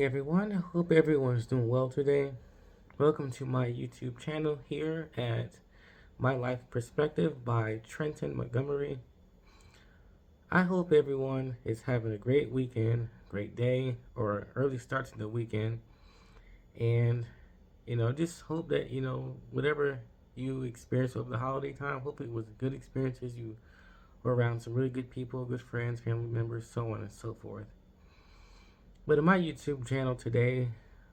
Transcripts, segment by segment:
everyone. I hope everyone's doing well today. Welcome to my YouTube channel here at My Life Perspective by Trenton Montgomery. I hope everyone is having a great weekend, great day, or early start to the weekend. And, just hope that, whatever you experience over the holiday time, hope it was good experiences. You were around some really good people, good friends, family members, so on and so forth. But in my YouTube channel today,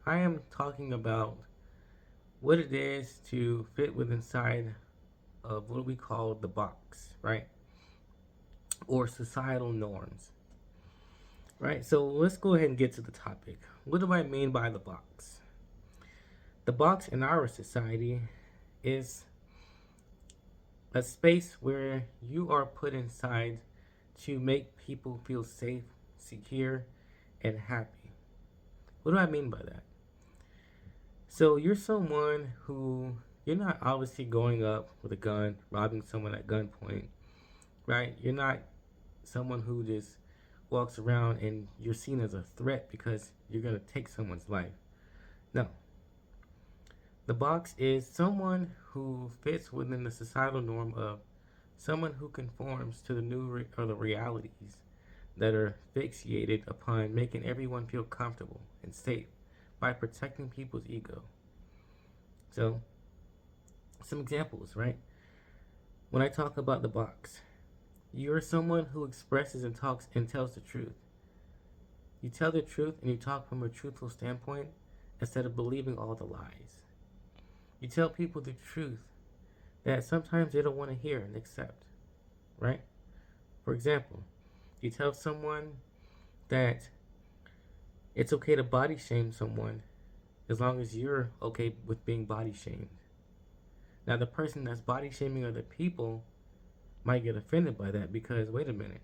I am talking about what it is to fit within inside of what we call the box, right? Or societal norms, right? So let's go ahead and get to the topic. What do I mean by the box? The box in our society is a space where you are put inside to make people feel safe, secure, and happy. What do I mean by that? So you're someone who you're not obviously going up with a gun, robbing someone at gunpoint, right? You're not someone who just walks around and you're seen as a threat because you're going to take someone's life. No. The box is someone who fits within the societal norm of someone who conforms to the or the realities that are fixated upon making everyone feel comfortable and safe by protecting people's ego. So, some examples, right? When I talk about the box, you're someone who expresses and talks and tells the truth. You tell the truth and you talk from a truthful standpoint instead of believing all the lies. You tell people the truth that sometimes they don't want to hear and accept, right? For example, you tell someone that it's okay to body shame someone as long as you're okay with being body shamed. Now, the person that's body shaming other people might get offended by that because, wait a minute,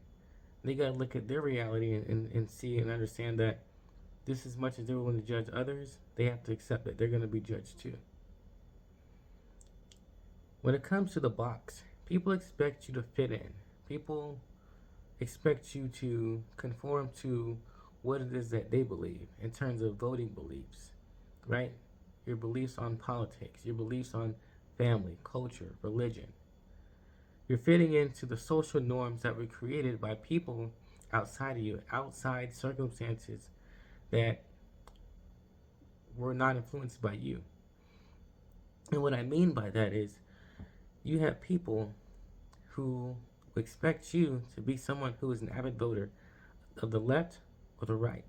they got to look at their reality and see and understand that just as much as they're willing to judge others, they have to accept that they're going to be judged too. When it comes to the box, people expect you to fit in. People expect you to conform to what it is that they believe in terms of voting beliefs, right? Your beliefs on politics, your beliefs on family, culture, religion. You're fitting into the social norms that were created by people outside of you, outside circumstances that were not influenced by you. And what I mean by that is you have people who expect you to be someone who is an avid voter of the left or the right,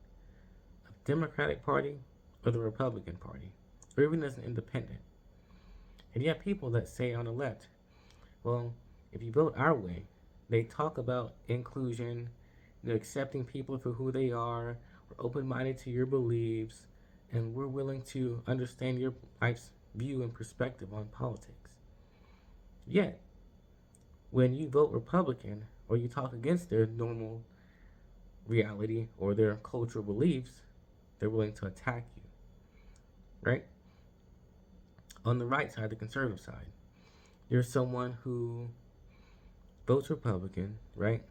of the Democratic Party or the Republican Party, or even as an independent. And you have people that say on the left, well, if you vote our way, they talk about inclusion, accepting people for who they are, we're open-minded to your beliefs, and we're willing to understand your life's view and perspective on politics. Yet, when you vote Republican or you talk against their normal reality or their cultural beliefs, they're willing to attack you, right? On the right side, the conservative side, you're someone who votes Republican, right?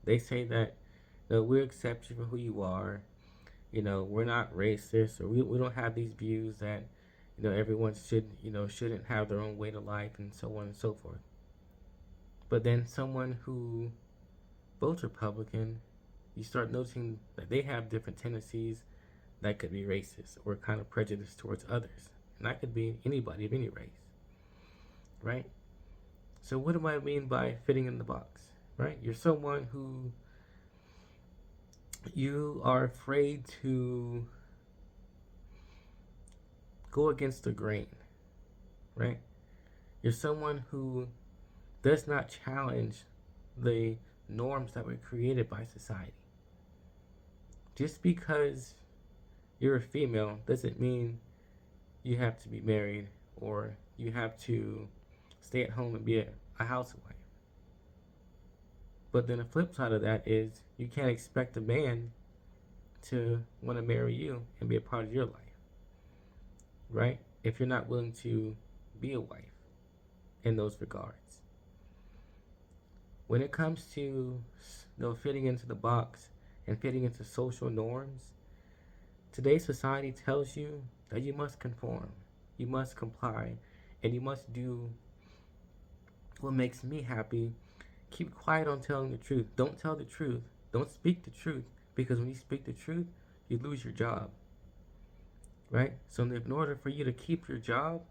They say that we accept you for who you are. We're not racist, or we don't have these views that everyone shouldn't have their own way to life, and so on and so forth. But then someone who votes Republican, you start noticing that they have different tendencies that could be racist or kind of prejudiced towards others, and that could be anybody of any race, right? So what do I mean by fitting in the box, right? You're someone who you are afraid to go against the grain, right? You're someone who does not challenge the norms that were created by society. Just because you're a female doesn't mean you have to be married or you have to stay at home and be a housewife. But then the flip side of that is you can't expect a man to want to marry you and be a part of your life, right? If you're not willing to be a wife in those regards. When it comes to fitting into the box and fitting into social norms, Today's society tells you that you must conform, you must comply, and you must do what makes me happy. Keep quiet on telling the truth. Don't tell the truth. Don't speak the truth, because when you speak the truth, you lose your job, right? So in order for you to keep your job,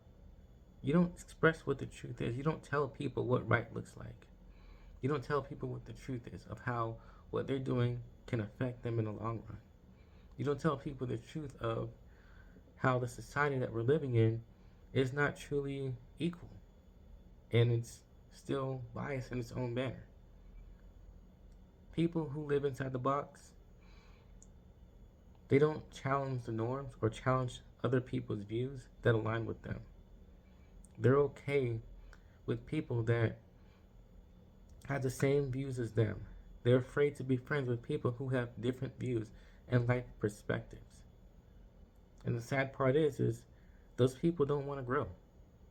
you don't express what the truth is. You don't tell people what right looks like. You don't tell people what the truth is of how what they're doing can affect them in the long run. You don't tell people the truth of how the society that we're living in is not truly equal, and it's still biased in its own manner. People who live inside the box, they don't challenge the norms or challenge other people's views that align with them. They're okay with people that have the same views as them. They're afraid to be friends with people who have different views and life perspectives. And the sad part is those people don't want to grow,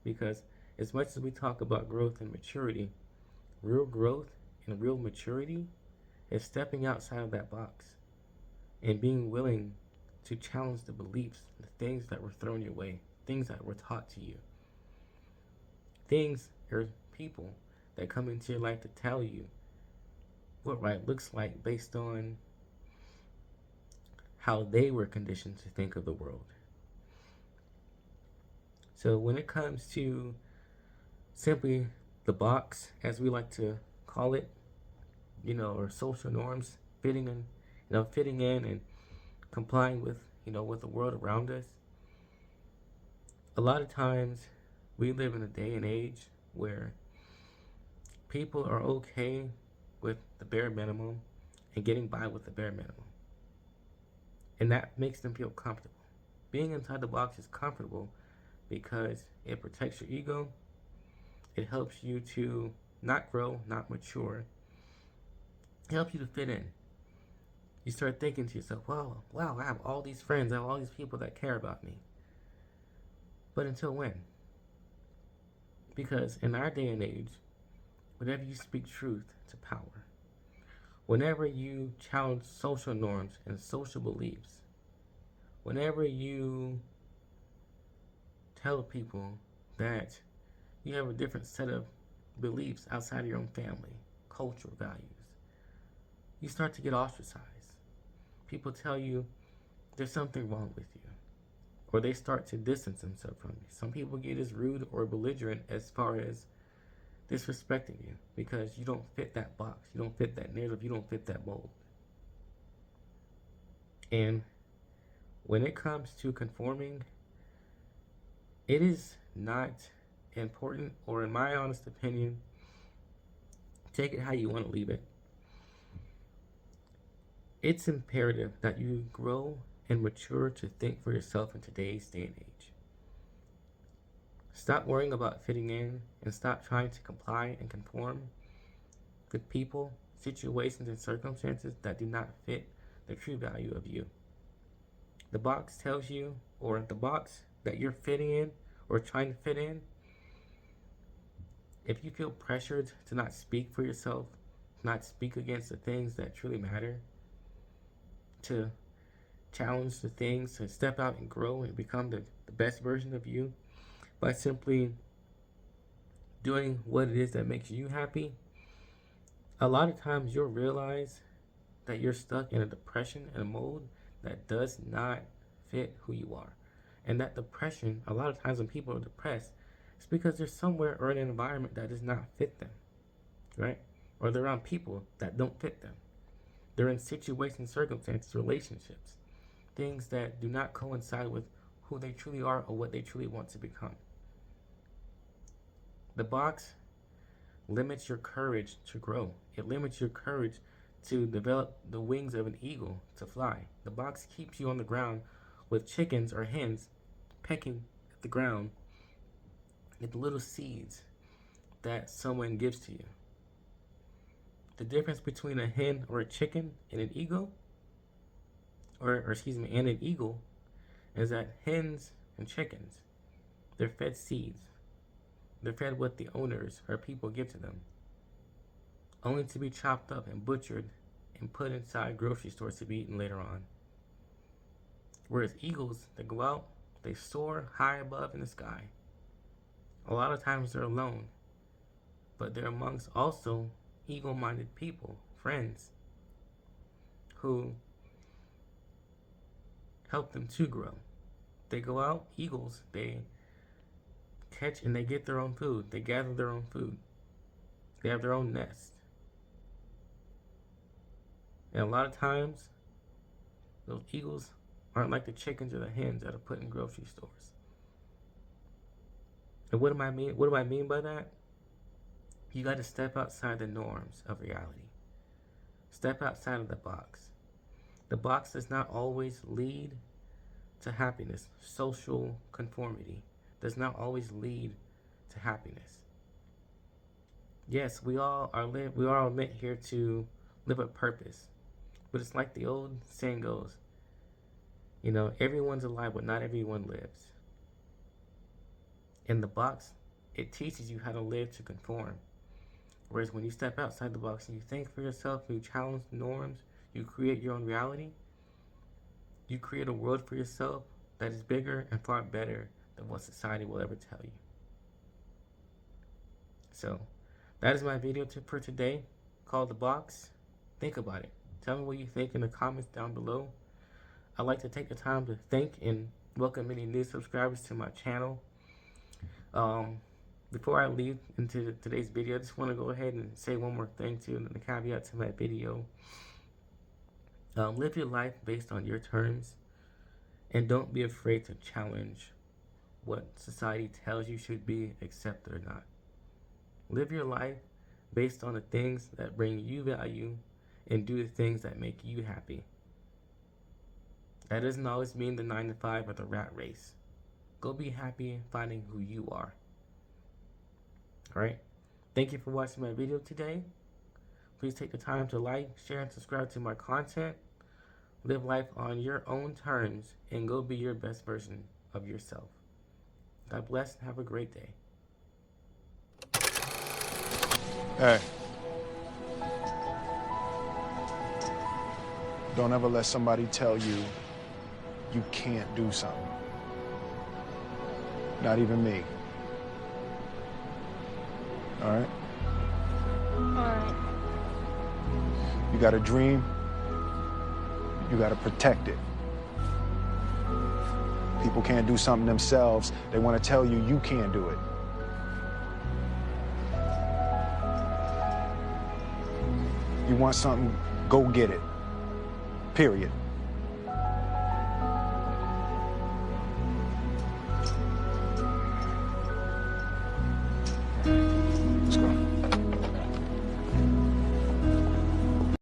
because as much as we talk about growth and maturity, real growth and real maturity is stepping outside of that box and being willing to challenge the beliefs, the things that were thrown your way, things that were taught to you, things or people that come into your life to tell you what right looks like based on how they were conditioned to think of the world. So when it comes to simply the box, as we like to call it, or social norms, fitting in and complying with, with the world around us, a lot of times we live in a day and age where people are okay with the bare minimum and getting by with the bare minimum. And that makes them feel comfortable. Being inside the box is comfortable because it protects your ego. It helps you to not grow, not mature. It helps you to fit in. You start thinking to yourself, wow, I have all these friends, I have all these people that care about me. But until when? Because in our day and age, whenever you speak truth to power, whenever you challenge social norms and social beliefs, whenever you tell people that you have a different set of beliefs outside of your own family, cultural values, you start to get ostracized. People tell you there's something wrong with you, or they start to distance themselves from you. Some people get as rude or belligerent as far as disrespecting you because you don't fit that box, you don't fit that narrative, you don't fit that mold. And when it comes to conforming, it is not important, or in my honest opinion, take it how you want to leave it. It's imperative that you grow and mature to think for yourself in today's day and age. Stop worrying about fitting in and stop trying to comply and conform with people, situations, and circumstances that do not fit the true value of you. The box tells you, or the box that you're fitting in or trying to fit in, if you feel pressured to not speak for yourself, not speak against the things that truly matter, to challenge the things, to step out and grow and become the best version of you by simply doing what it is that makes you happy, a lot of times you'll realize that you're stuck in a depression and a mold that does not fit who you are. And that depression, a lot of times when people are depressed, it's because they're somewhere or in an environment that does not fit them, right? Or they're around people that don't fit them. They're in situations, circumstances, relationships, things that do not coincide with who they truly are or what they truly want to become. The box limits your courage to grow. It limits your courage to develop the wings of an eagle to fly. The box keeps you on the ground with chickens or hens pecking at the ground at the little seeds that someone gives to you. The difference between a hen or a chicken and an eagle, and an eagle, is that hens and chickens, they're fed seeds. They're fed what the owners or people give to them, only to be chopped up and butchered and put inside grocery stores to be eaten later on. Whereas eagles, they go out, they soar high above in the sky. A lot of times they're alone, but they're amongst also eagle-minded people, friends, who help them to grow. They go out, eagles, they catch and they get their own food. They gather their own food. They have their own nest. And a lot of times, those eagles aren't like the chickens or the hens that are put in grocery stores. And what do I mean by that? You got to step outside the norms of reality. Step outside of the box. The box does not always lead to happiness. Social conformity does not always lead to happiness. Yes, we all are meant here to live a purpose. But it's like the old saying goes, everyone's alive, but not everyone lives. In the box, it teaches you how to live to conform. Whereas when you step outside the box and you think for yourself, you challenge the norms, you create your own reality, you create a world for yourself that is bigger and far better than what society will ever tell you. So, that is my video tip for today, called The Box. Think about it. Tell me what you think in the comments down below. I'd like to take the time to thank and welcome any new subscribers to my channel. Before I leave into today's video, I just want to go ahead and say one more thing too, and the caveat to my video. Live your life based on your terms, and don't be afraid to challenge what society tells you should be accepted or not. Live your life based on the things that bring you value, and do the things that make you happy. That doesn't always mean the 9 to 5 or the rat race. Go be happy finding who you are. Alright? Thank you for watching my video today. Please take the time to like, share, and subscribe to my content. Live life on your own terms and go be your best version of yourself. God bless and have a great day. Hey. Don't ever let somebody tell you you can't do something. Not even me. All right? All right. You got a dream, you got to protect it. People can't do something themselves. They want to tell you you can't do it. You want something, go get it. Period.